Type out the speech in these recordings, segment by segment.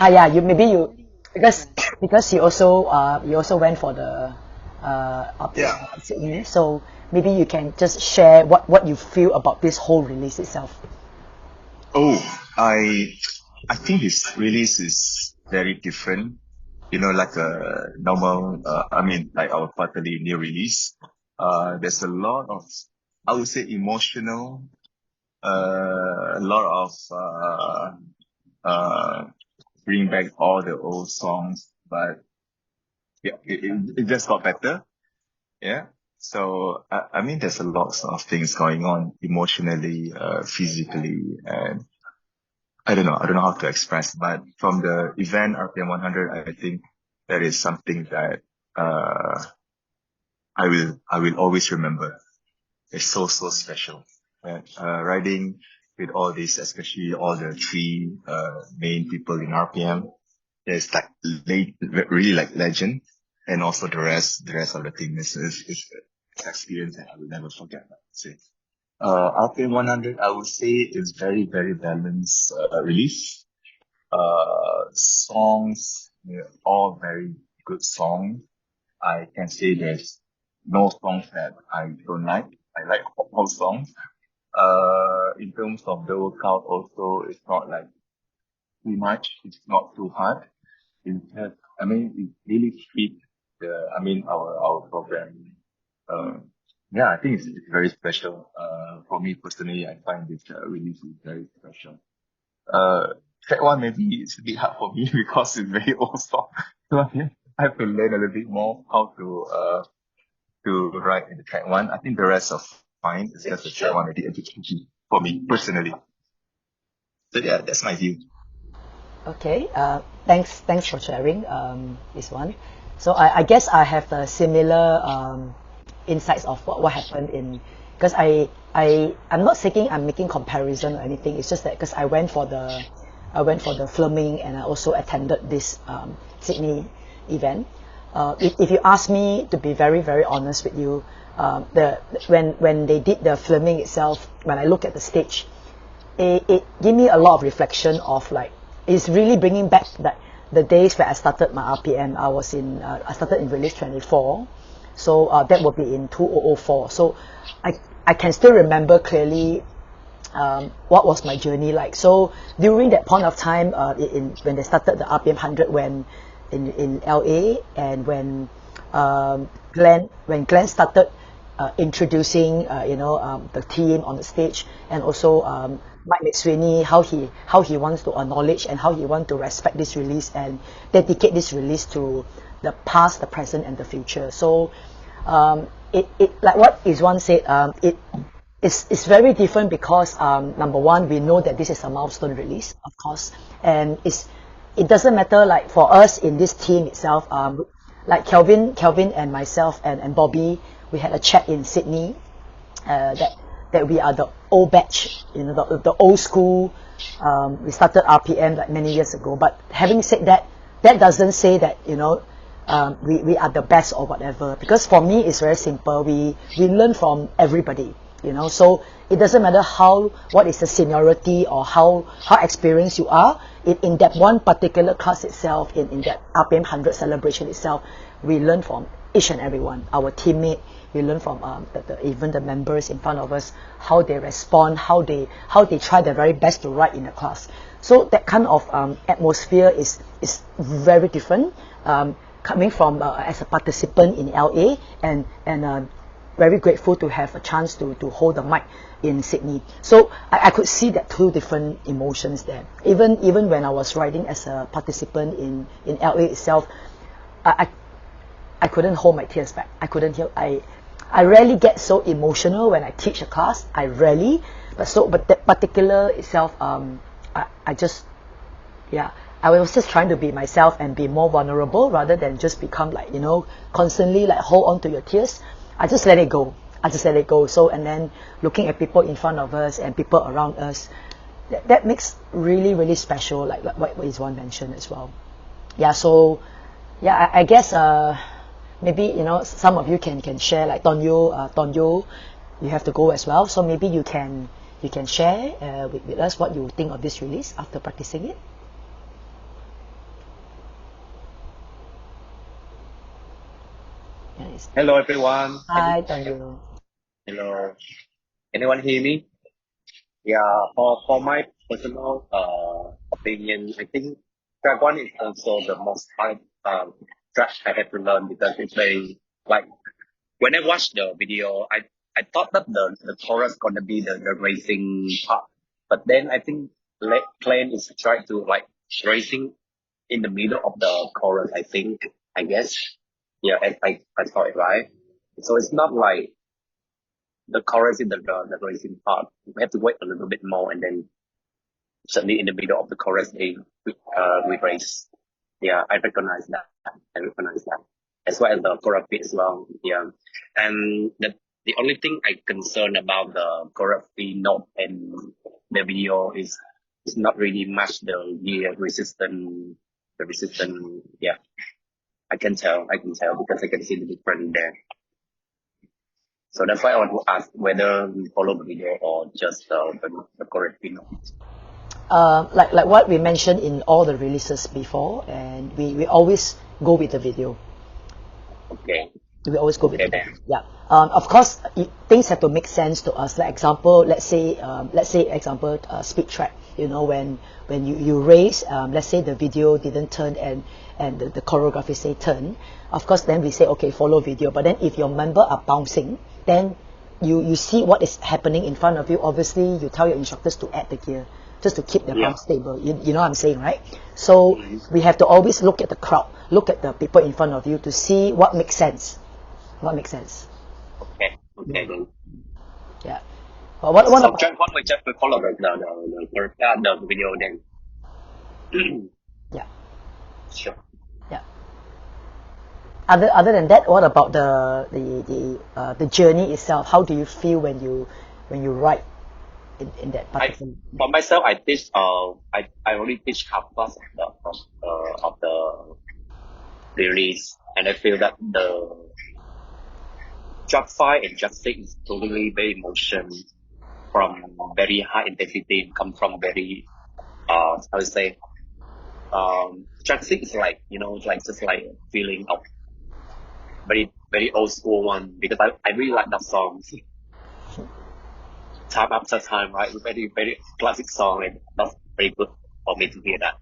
Yeah, because you also went for the Yeah. Sydney, so maybe you can just share what you feel about this whole release itself. Oh, I think his release is very different. You know, like a normal, I mean, like our quarterly new release. There's a lot of, I would say, emotional, a lot of, uh, bring back all the old songs, but yeah, it just got better. Yeah. So, I mean, there's a lot of things going on emotionally, physically, and I don't know how to express, but from the event RPM 100, I think that is something that, uh, I will always remember. It's so special. And, riding with all this, especially all the three, main people in RPM, it's like really like legend. And also the rest of the team is an experience that I will never forget. I would say. RPM 100, I would say is very balanced, release. Songs, all very good songs. I can say there's no songs that I don't like. I like all songs. In terms of the workout also, it's not like too much. It's not too hard. It has, I mean, it really fits our program. Uh, yeah, I think it's very special. For me personally, I find this release is very special. Uh, Track one maybe it's a bit hard for me because it's very old song. So I have to learn a little bit more how to write in the track one. I think the rest are fine. It's just the track one that a bit tricky for me personally. So yeah, that's my view. Okay, thanks for sharing this one. So I guess I have the similar insights of what happened in because I'm not saying I'm making comparison or anything. It's just that because I went for the filming and I also attended this Sydney event. If you ask me to be very honest with you, the when they did the filming itself, when I look at the stage, it gave me a lot of reflection of like it's really bringing back that the days where I started my RPM. I started in release 24, so that will be in 2004. So I can still remember clearly what was my journey like. So during that point of time, when they started the RPM 100 in LA, and when Glenn started introducing the team on the stage, and also Mike McSweeney, how he wants to acknowledge and how he wants to respect this release and dedicate this release to the past, the present, and the future. So it like what Izwan said, it's very different because number one, we know that this is a milestone release, of course, and it doesn't matter like for us in this team itself. Like Kelvin and myself and Bobby, we had a chat in Sydney that we are the old batch, the old school. We started RPM like many years ago. But having said that, that doesn't say that we are the best or whatever. Because for me, it's very simple. We learn from everybody. So it doesn't matter what is the seniority or how experienced you are in that one particular class itself, in that RPM 100 celebration itself. We learn from each and everyone, our teammate. We learn from even the members in front of us, how they respond, how they try their very best to write in the class. So that kind of atmosphere is very different, coming from as a participant in LA, and very grateful to have a chance to hold the mic in Sydney. So I could see that two different emotions there. Even when I was writing as a participant in LA itself, I I couldn't hold my tears back. I couldn't hear. I rarely get so emotional when I teach a class. I rarely, but that particular itself, I just, yeah, I was just trying to be myself and be more vulnerable rather than just become like, constantly like hold on to your tears. I just let it go. I just let it go. So, and then looking at people in front of us and people around us, that makes really, really special, like what Izwan mentioned as well. Yeah, so, yeah, I guess, maybe, some of you can share, like Tonyo, you have to go as well. So maybe you can share with us what you think of this release after practicing it. Yes. Hello everyone. Hi, Tanju. Hello. Anyone hear me? Yeah. For my personal opinion, I think track one is also the most hard track I had to learn because it's very like when I watched the video, I thought that the chorus gonna be the racing part, but then I think Clan is trying to like racing in the middle of the chorus. I guess. Yeah, I saw it right. So it's not like the chorus in the racing part. We have to wait a little bit more, and then suddenly in the middle of the chorus, we race. Yeah, I recognize that. I recognize that. As well as the choreography as well. Yeah, and the only thing I concern about the choreography note and the video is not really much the gear resistance. The resistance. Yeah, I can tell because I can see the difference there. So that's why I want to ask whether we follow the video or just the correct video. Like what we mentioned in all the releases before, and we always go with the video. Okay. We always go with Okay the video. then. Yeah. Of course, things have to make sense to us. Like example, let's say example, speed track. You know, when you race, let's say the video didn't turn and the choreography say turn. Of course, then we say okay, follow video. But then if your member are bouncing, then you see what is happening in front of you. Obviously, you tell your instructors to add the gear just to keep the Yeah. bounce stable. You know what I'm saying, right? So we have to always look at the crowd, look at the people in front of you to see what makes sense. What makes sense? Okay. Okay then. Yeah. But what So about track one we just will follow the video then. yeah, Sure. yeah. Other than that, what about the journey itself? How do you feel when you write in that I particular? for myself I teach I only teach half class of the release, and I feel that the track five and track six is totally very emotion from very high intensity, come from very I would say track six is like it's like just like a feeling of very old school one because I really like that song time after time, right? Very classic song, and that's very good for me to hear that.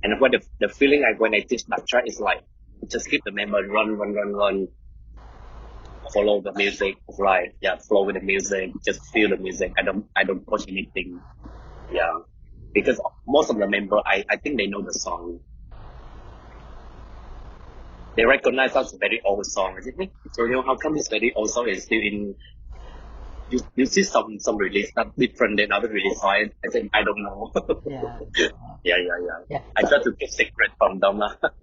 And when the feeling like when I teach that track is like just keep the member run, follow the music, right? Yeah, flow with the music, just feel the music. I don't push anything. Yeah, because most of the member I think they know the song. They recognize that's a very old song. I think, so how come this very old song is still in? You see some release that different than other release. So I think I don't know. Yeah, Yeah. yeah. I try to keep secret from them, but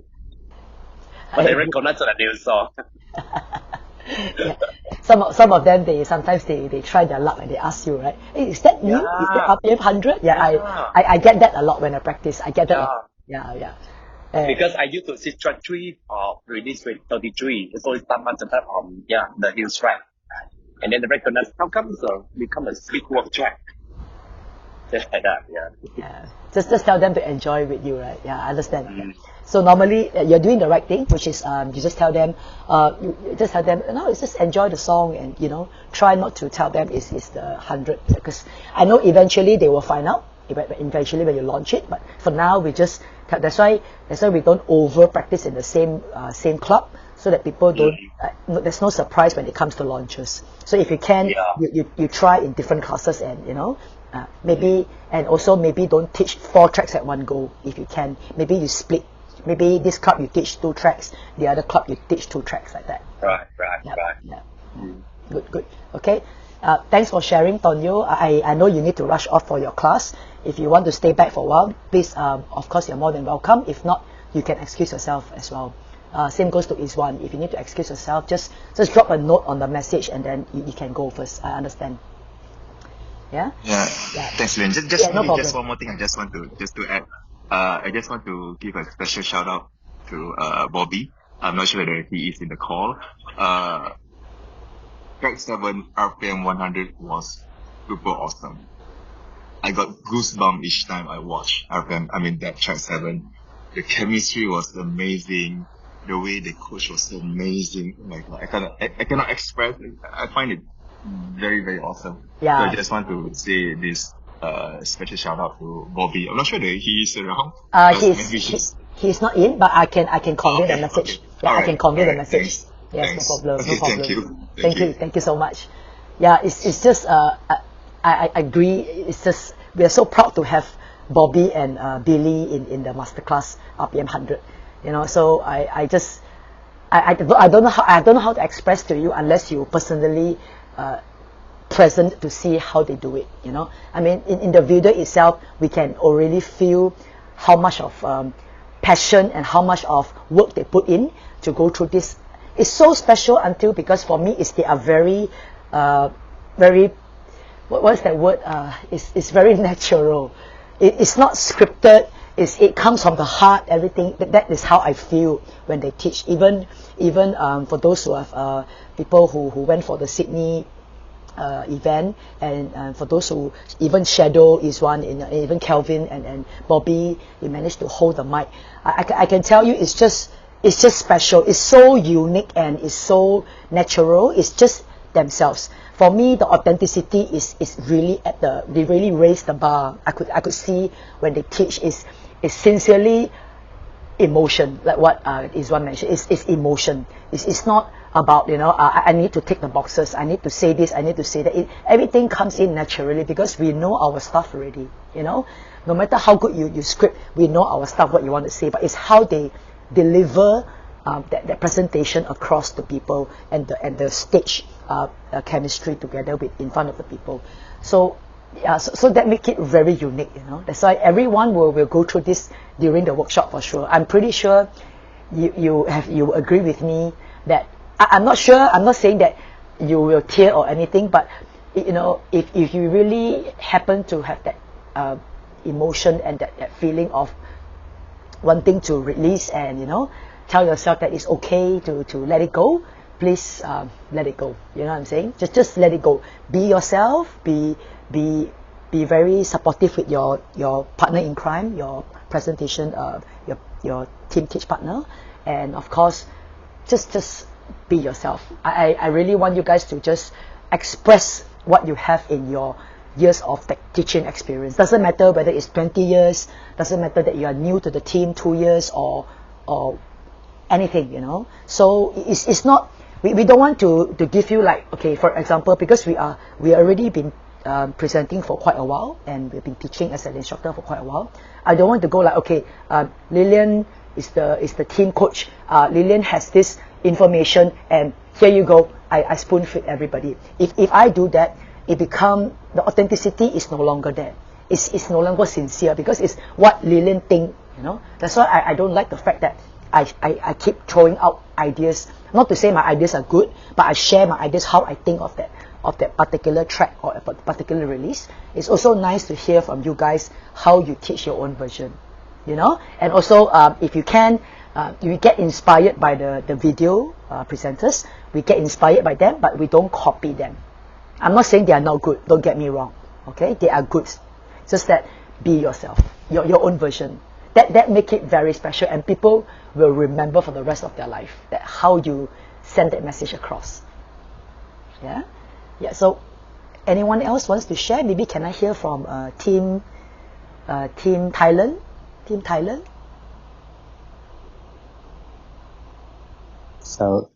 I they agree. recognize the new song. Yeah. Some of them sometimes they try their luck and they ask you, right? Hey, is that new? Is that Yeah, RPM 100? Yeah, yeah, I get that a lot when I practice. I get that a lot. yeah. Yeah, yeah. Uh, Because I used to see track three or release with 33, so it's that much of that the new track, and then they recognize how come it's become a speed walk track, just like that. Yeah. Yeah. Just tell them to enjoy with you, right? Yeah, I understand. Yeah. Mm. So normally you're doing the right thing, which is you just tell them, you just tell them, no, it's just enjoy the song and try not to tell them it's the 100 because I know eventually they will find out eventually when you launch it. But for now we just that's why we don't over practice in the same club so that people don't there's no surprise when it comes to launches. So if you can, Yeah. you try in different classes and maybe and also maybe don't teach 4 tracks at one go if you can. Maybe you split. Maybe this club you teach 2 tracks, the other club you teach 2 tracks like that. Right. Yeah, yeah. Mm. Good. Okay. Thanks for sharing, Tonyo. I know you need to rush off for your class. If you want to stay back for a while, please, of course, you're more than welcome. If not, you can excuse yourself as well. Same goes to Iswan. If you need to excuse yourself, just drop a note on the message and then you can go first. I understand. Yeah? Yeah, Yeah. thanks, Lynn. Yeah, no Just problem. one more thing. I just want to add. I just want to give a special shout out to Bobby. I'm not sure whether he is in the call. Track 7 RPM 100 was super awesome. I got goosebumps each time I watch RPM. I mean that track 7. The chemistry was amazing. the way the coach was so amazing. Oh my God, I cannot express it. I find it very, very awesome. So I Yeah. just want to say this special shout out to Bobby. I'm not sure that he's around, because maybe He's not in, but I can convey the okay, message. Yeah, all I can right, convey the message. thanks, Yes, no problem, no okay, thank problem. you, thank you. Thank you so much. Yeah, it's just I agree. It's just we are so proud to have Bobby and Billy in the masterclass RPM100. You know, so I don't know how to express to you unless you personally present to see how they do it. You know, I mean, in the video itself, we can already feel how much of passion and how much of work they put in to go through this. It's so special until because for me, they are very, very, what's that word? It's very natural. It's not scripted. It comes from the heart. Everything that is how I feel when they teach. Even for those who have people who went for the Sydney event, and for those who even Shadow is one, even Kelvin and Bobby, they managed to hold the mic. I can tell you, it's just special. It's so unique and it's so natural. It's just themselves. For me, the authenticity is really they really raise the bar. I could see when they teach is sincerely emotion, like what Iswan mentioned. It's emotion. It's not about, you know, I need to tick the boxes, I need to say this, I need to say that. Everything comes in naturally because we know our stuff already, you know. No matter how good you script, we know our stuff, what you want to say, but it's how they deliver that presentation across to people, and the stage chemistry together in front of the people. So yeah, so that make it very unique, you know. That's why everyone will go through this during the workshop for sure. I'm pretty sure you agree with me that I'm not sure. I'm not saying that you will tear or anything, but you know, if you really happen to have that emotion and that feeling of wanting to release and, you know, tell yourself that it's okay to let it go, please let it go. You know what I'm saying? Just let it go. Be yourself. Be very supportive with your partner in crime, your presentation, your team teach partner, and of course, just be yourself. I really want you guys to just express what you have in your years of teaching experience. Doesn't matter whether it's 20 years, doesn't matter that you are new to the team 2 years or anything, you know. So it's not, we don't want to give you like, okay, for example, because we already been presenting for quite a while, and we've been teaching as an instructor for quite a while. I don't want to go like, okay, Lillian is the team coach. Lillian has this information, and here you go. I spoon feed everybody. If I do that, the authenticity is no longer there. It's no longer sincere because it's what Lillian think, you know. That's why I don't like the fact that I keep throwing out ideas. Not to say my ideas are good, but I share my ideas, how I think of that particular track or a particular release. It's also nice to hear from you guys how you teach your own version, you know. And also, if you can, we get inspired by the video presenters. We get inspired by them, but we don't copy them. I'm not saying they are not good, don't get me wrong, okay? They are good. Just that be yourself, your own version. That make it very special, and people will remember for the rest of their life that how you send that message across. Yeah? Yeah, so anyone else wants to share? Maybe can I hear from team Thailand? Team Thailand? So,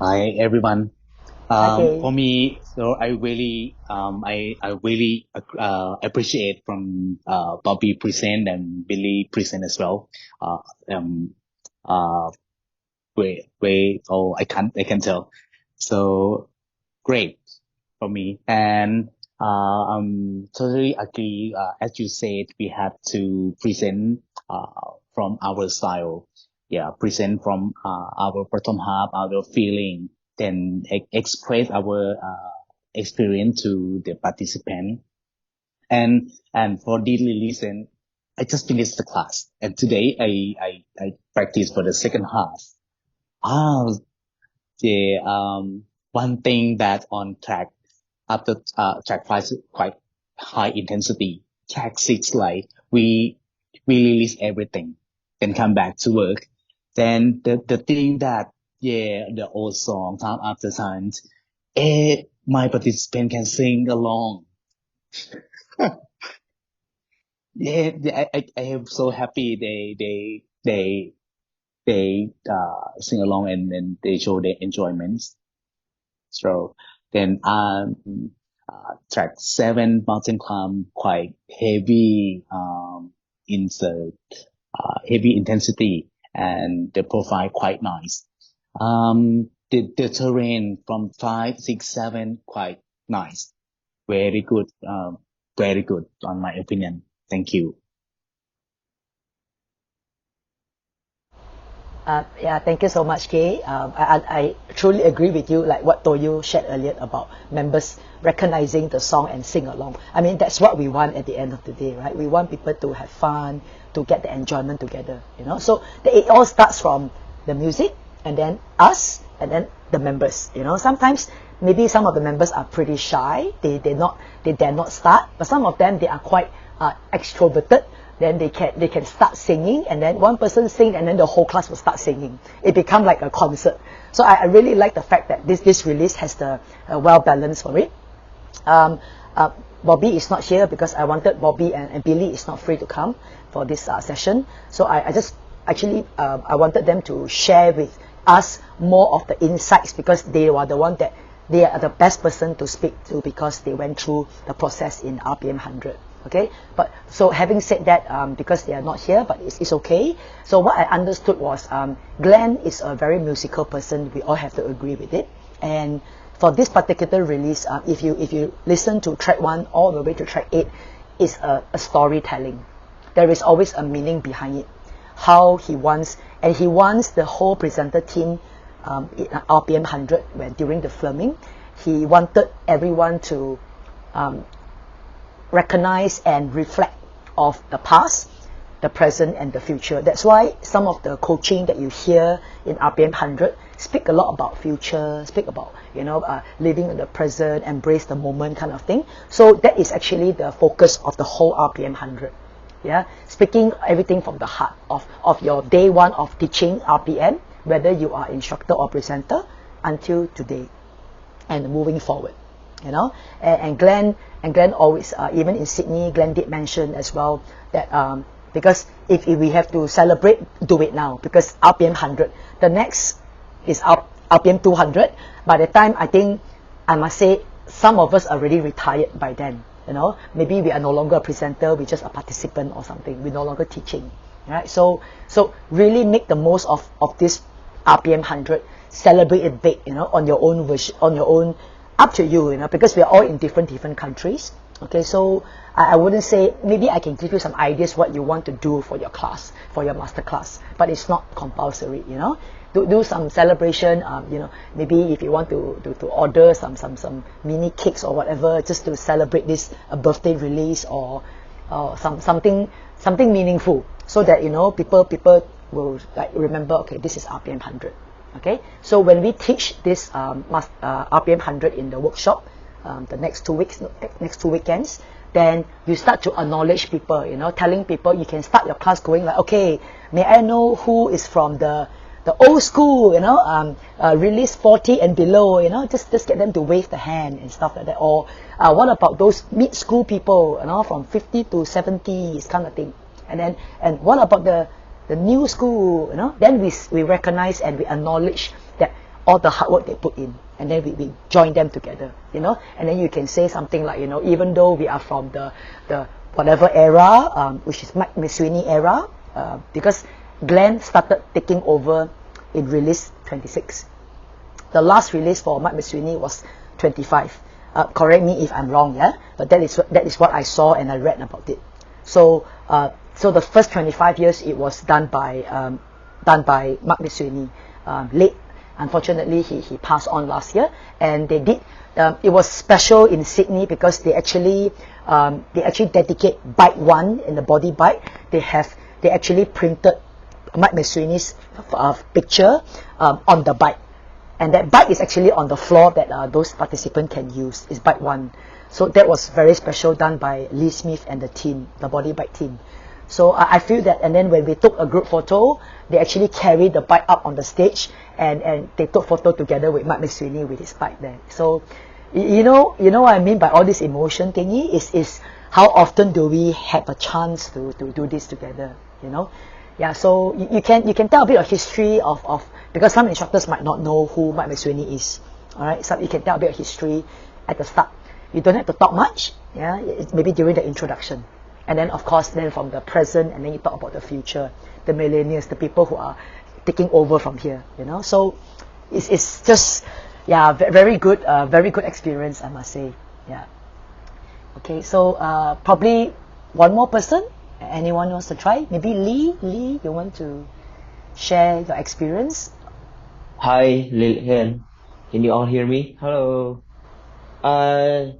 hi everyone. Okay. For me, so I really appreciate from Bobby present and Billy present as well. Um, uh, oh, I can tell. So great for me, and totally agree. As you said, we have to present from our style. Yeah, present from our bottom half, our feeling, then express our experience to the participant. And for daily listen, I just finished the class, and today I practice for the second half. Ah, the one thing that on track after track 5 is quite high intensity. Track 6, like we release everything, then come back to work. Then the thing that, yeah, the old song, Time After Time, my participant can sing along. Yeah, I am so happy they sing along and they show their enjoyment. So then track 7, Mountain Climb, quite heavy in the heavy intensity, and the profile quite nice. The terrain from 5, 6, 7 quite nice, very good on my opinion. Thank you. Yeah, thank you so much, Kay. I truly agree with you, like what Toyo shared earlier about members recognizing the song and sing along. I mean, that's what we want at the end of the day, right? We want people to have fun, to get the enjoyment together, you know. So it all starts from the music, and then us, and then the members, you know. Sometimes maybe some of the members are pretty shy, they dare not start, but some of them, they are quite extroverted. Then they can start singing, and then one person sing, and then the whole class will start singing. It becomes like a concert. So I really like the fact that this release has the well balance for it. Bobby is not here because I wanted Bobby and Billy is not free to come for this session. So I just actually I wanted them to share with us more of the insights, because they are the one that they are the best person to speak to, because they went through the process in RPM100. Okay, but so having said that, because they are not here, but it's okay. So what I understood was Glenn is a very musical person. We all have to agree with it. And for this particular release, if you listen to track 1 all the way to track 8, it's a storytelling. There is always a meaning behind it. How he wants the whole presenter team in RPM100 when during the filming, he wanted everyone to recognize and reflect of the past, the present, and the future. That's why some of the coaching that you hear in RPM100 speak a lot about future, speak about, you know, living in the present, embrace the moment kind of thing. So that is actually the focus of the whole RPM100. Yeah, speaking everything from the heart of your day 1 of teaching RPM, whether you are instructor or presenter, until today and moving forward. You know, and Glenn always, even in Sydney, Glenn did mention as well that because if we have to celebrate, do it now, because RPM100, the next is RPM200. By the time, I think, I must say, some of us are already retired by then. You know, maybe we are no longer a presenter, we're just a participant or something. We're no longer teaching, right? So really make the most of this RPM100, celebrate it big, you know, on your own version, on your own. Up to you, you know, because we are all in different countries. Okay, so I wouldn't say, maybe I can give you some ideas what you want to do for your class, for your master class, but it's not compulsory, you know. Do some celebration, you know, maybe if you want to order some mini cakes or whatever, just to celebrate this birthday release, or something meaningful, so that, you know, people will like remember, okay, this is RPM100. Okay, so when we teach this RPM100 in the workshop, the next 2 weeks, next 2 weekends, then you start to acknowledge people, you know, telling people, you can start your class going like, okay, may I know who is from the old school, you know, release 40 and below, you know, just get them to wave the hand and stuff like that. Or what about those mid-school people, you know, from 50 to 70, kind of thing. And what about the new school, you know? Then we recognize and we acknowledge that all the hard work they put in, and then we join them together, you know. And then you can say something like, you know, even though we are from the whatever era, which is Mike Sweeney era, because Glenn started taking over in release 26. The last release for Mike Sweeney was 25. Correct me if I'm wrong, yeah. But that is what I saw and I read about it. So the first 25 years it was done by Mark Sweeney. Late, unfortunately, he passed on last year, and they did. It was special in Sydney because they actually dedicate bike 1 in the body bike. They actually printed Mike Sweeney's picture on the bike, and that bike is actually on the floor that those participants can use. Is bike 1. So that was very special, done by Lee Smith and the team, the body bike team. So I feel that, and then when we took a group photo, they actually carried the bike up on the stage, and they took photo together with Mike McSweeney with his bike there. So you know what I mean by all this emotion thingy is how often do we have a chance to do this together, you know? Yeah, so you can tell a bit of history of because some instructors might not know who Mike McSweeney is. All right, so you can tell a bit of history at the start. You don't have to talk much, yeah, maybe during the introduction. And then of course then from the present, and then you talk about the future, the millennials, the people who are taking over from here, you know. So it's just, yeah, very good experience, I must say. Yeah. Okay, so probably one more person. Anyone wants to try? Maybe Lee, you want to share your experience? Hi, Lillian. Can you all hear me? Hello. Uh,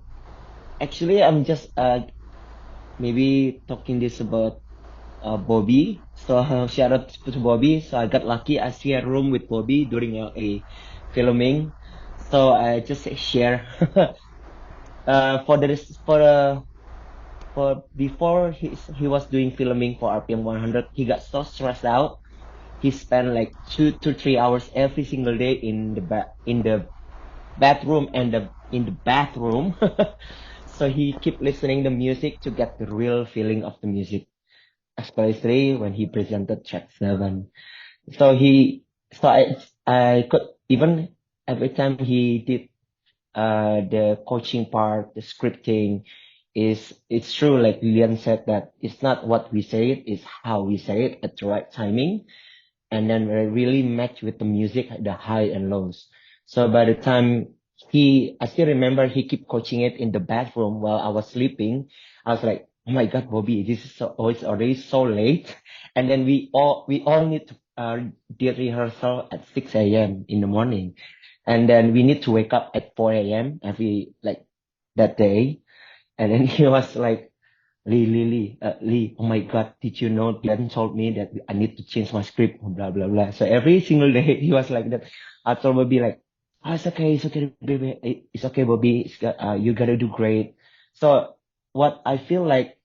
Actually, I'm just maybe talking this about Bobby. So shout out to Bobby. So I got lucky. I share a room with Bobby during a filming. So I just share for the for before he was doing filming for RPM 100. He got so stressed out. He spent like 2 to 3 hours every single day in the bathroom and in the bathroom. So he keep listening the music to get the real feeling of the music, especially when he presented track 7. So I could even every time he did the coaching part, the scripting, it's true like Lilian said that it's not what we say it's how we say it at the right timing, and then we really match with the music, the high and lows. So by the time I still remember he kept coaching it in the bathroom while I was sleeping. I was like, oh my God, Bobby, this is it's already so late. And then we all need to did rehearsal at 6 a.m. in the morning. And then we need to wake up at 4 a.m. every, like, that day. And then he was like, Lee, oh my God, did you know Dan told me that I need to change my script, blah, blah, blah. So every single day he was like that. I told Bobby like, oh, it's okay, baby. It's okay, Bobby. You gotta do great. So what I feel like,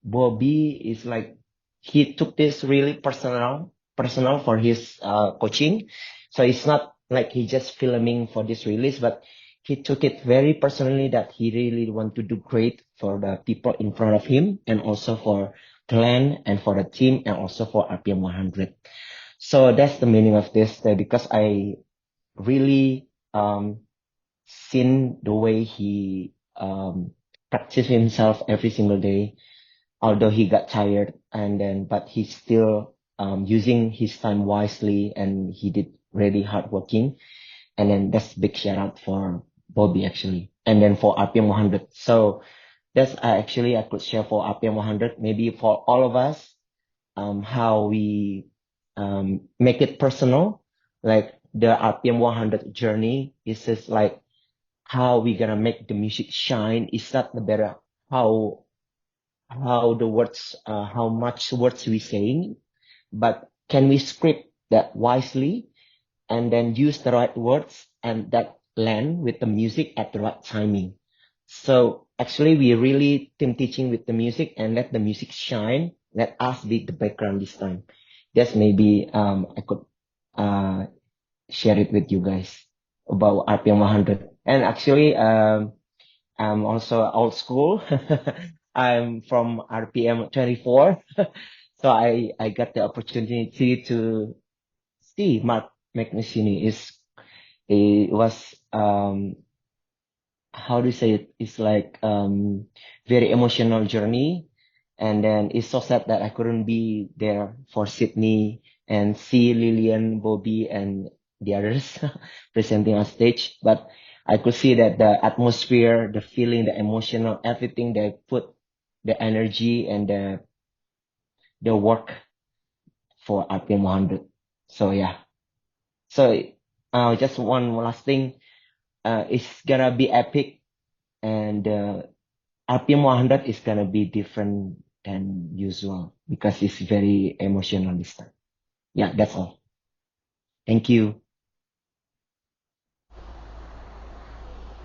Bobby is like, he took this really personal for his, coaching. So it's not like he just filming for this release, but he took it very personally that he really want to do great for the people in front of him, and also for Glenn and for the team, and also for RPM 100. So that's the meaning of this, because I really seen the way he practice himself every single day, although he got tired, but he's still using his time wisely, and he did really hard working. And then that's big shout out for Bobby actually. And then for RPM 100. So that's actually I could share for RPM 100, maybe for all of us, how we make it personal. Like the RPM 100 journey is just like how we gonna make the music shine. It's not the better how the words, how much words we saying, but can we script that wisely, and then use the right words and that land with the music at the right timing. So actually we really team teaching with the music and let the music shine. Let us be the background this time. That's maybe I could uh share it with you guys about RPM 100. And actually I'm also old school. I'm from RPM 24. So I got the opportunity to see Mark McNashini. It was how do you say it? It's like very emotional journey, and then it's so sad that I couldn't be there for Sydney and see Lillian, Bobby, and the others presenting on stage. But I could see that the atmosphere, the feeling, the emotional, everything they put, the energy and the work for RPM 100. So yeah. So just one last thing. It's gonna be epic, and RPM 100 is gonna be different than usual because it's very emotional this time. Yeah, that's all. Thank you.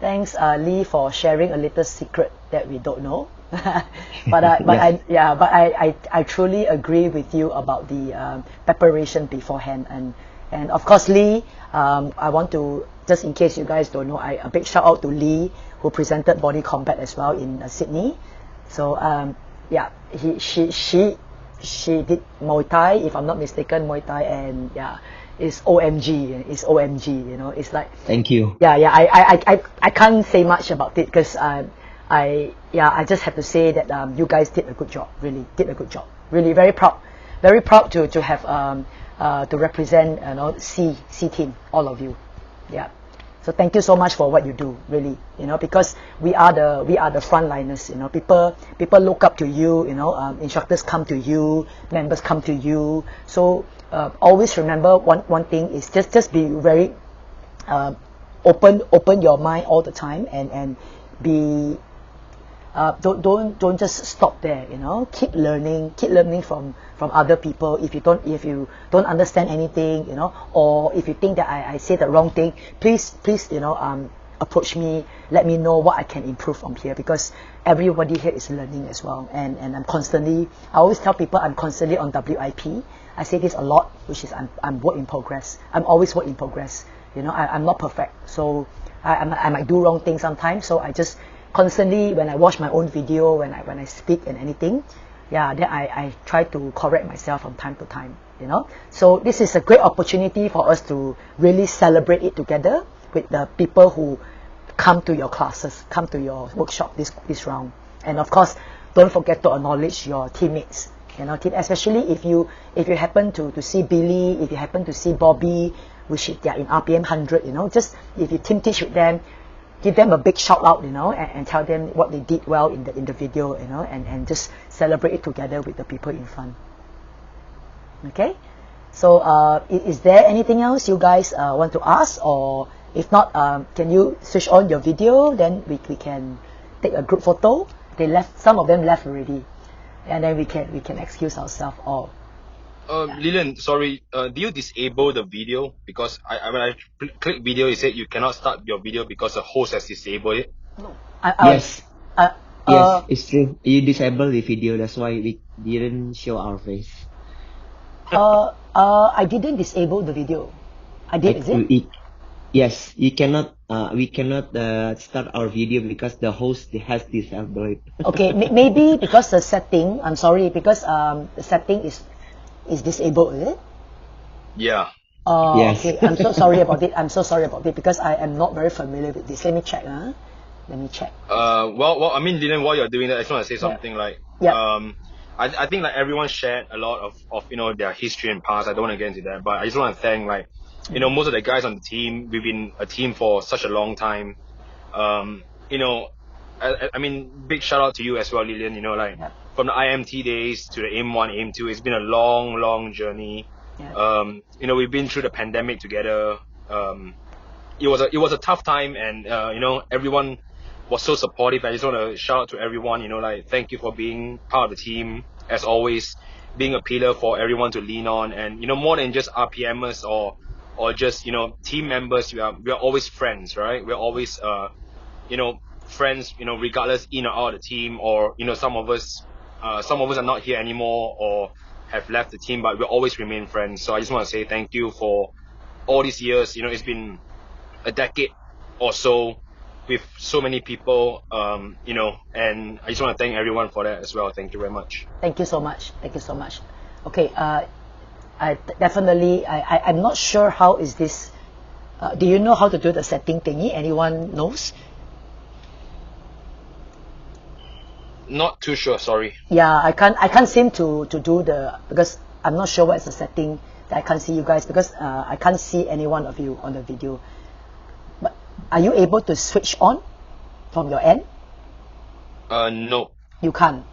Thanks, Lee, for sharing a little secret that we don't know. I truly agree with you about the preparation beforehand, and of course Lee, I want to, just in case you guys don't know, a big shout out to Lee, who presented Body Combat as well in Sydney. So yeah, she did Muay Thai, if I'm not mistaken, Muay Thai, and yeah, it's OMG, you know, it's like, Thank you. I can't say much about it, because I just have to say that you guys did a good job, really did a good job, really very proud to have to represent, you know, C team, all of you. Yeah, so thank you so much for what you do, really, you know, because we are the frontliners, you know, people look up to you, you know, instructors come to you, members come to you. So always remember one thing is just be very open your mind all the time, and be don't just stop there, you know, keep learning from other people. If you don't understand anything, you know, or if you think that I say the wrong thing, please, you know, approach me, let me know what I can improve from here, because everybody here is learning as well, and I always tell people I'm constantly on WIP. I say this a lot, which is I'm work in progress. I'm always work in progress, you know. I'm not perfect, so I might do wrong things sometimes, so I just constantly, when I watch my own video, when I speak and anything, yeah, then I try to correct myself from time to time, you know. So this is a great opportunity for us to really celebrate it together with the people who come to your classes, come to your workshop this round. And of course, don't forget to acknowledge your teammates, you know, especially if you happen to see Billy, if you happen to see Bobby, which they are in RPM100, you know, just if you team teach with them, give them a big shout out, you know, and tell them what they did well in the video, you know, and just celebrate it together with the people in front. Okay, so is there anything else you guys want to ask, or if not, can you switch on your video, then we can take a group photo. Some of them left already, and then we can excuse ourselves all. Lilian, sorry, do you disable the video? Because when I click video, it said you cannot start your video because the host has disabled it. No. Yes. Yes, it's true. You disabled the video, that's why we didn't show our face. I didn't disable the video. I did, is it? Yes, we cannot start our video because the host has disabled it. Okay, maybe because the setting, I'm sorry, because the setting is disabled, is it? Yeah. Yes. Okay, I'm so sorry about it, because I am not very familiar with this. Let me check. Well, I mean, Lilian, while you're doing that, I just want to say something I think like everyone shared a lot of you know, their history and past. I don't want to get into that, but I just want to thank, like, you know, most of the guys on the team. We've been a team for such a long time. You know, I mean, big shout out to you as well, Lilian. You know, like from the IMT days to the AIM1, AIM2, it's been a long journey. You know, we've been through the pandemic together. It was a tough time, and you know, everyone was so supportive. I just want to shout out to everyone, you know, like, thank you for being part of the team, as always, being a pillar for everyone to lean on. And, you know, more than just RPMers or just, you know, team members, we are always friends, right? We're always, you know, friends, you know, regardless in or out of the team, or, you know, some of us are not here anymore or have left the team, but we'll always remain friends. So I just want to say thank you for all these years. You know, it's been a decade or so with so many people, you know, and I just want to thank everyone for that as well. Thank you very much. Thank you so much. Okay, I'm not sure how is this. Do you know how to do the setting thingy? Anyone knows? Not too sure, sorry. Yeah, I can't seem to do the, because I'm not sure what's the setting that I can't see you guys, because I can't see any one of you on the video. But are you able to switch on from your end? No. You can't?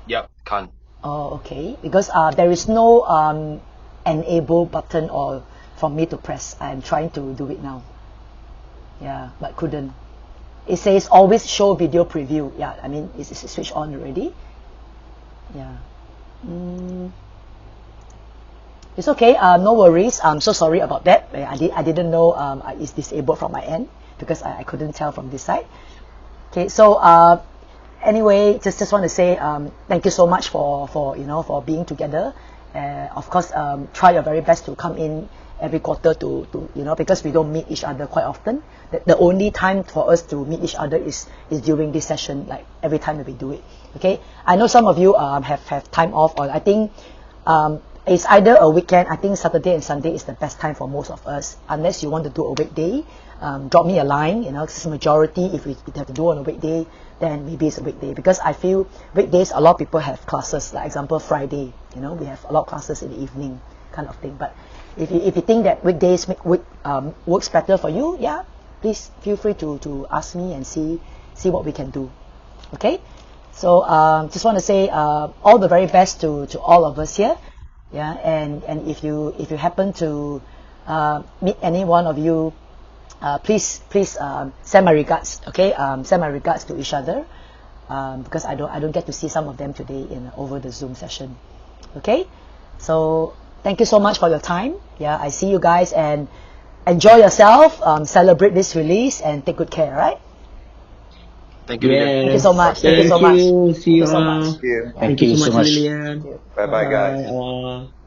Yep, can't. Oh, okay. Because there is no enable button or for me to press. I'm trying to do it now. Yeah, but couldn't. It says always show video preview. Yeah, I mean, it's switched on already. Yeah. It's okay. No worries. I'm so sorry about that. I didn't know it's disabled from my end, because I couldn't tell from this side. Okay, so anyway, just want to say thank you so much for for being together. Of course, try your very best to come in every quarter to because we don't meet each other quite often. The only time for us to meet each other is during this session, like every time that we do it. Okay, I know some of you have time off, or I think it's either a weekend. I think Saturday and Sunday is the best time for most of us, unless you want to do a weekday. Drop me a line, because majority, if we have to do on a weekday, then maybe it's a weekday, because I feel weekdays a lot of people have classes, like example Friday, we have a lot of classes in the evening kind of thing. But if you think that weekdays works better for you, yeah, please feel free to ask me and see what we can do. Okay, so just want to say all the very best to all of us here. Yeah, and if you happen to meet any one of you, please send my regards. Okay, send my regards to each other, because I don't get to see some of them today over the Zoom session. Okay, so thank you so much for your time. Yeah, I see you guys, and enjoy yourself. Celebrate this release and take good care. Right? Thank you. Yes. Thank you so much. Thank you so much. See you so all. much. Thank you. Thank you so much, much. Lilian. Bye bye, guys. Bye.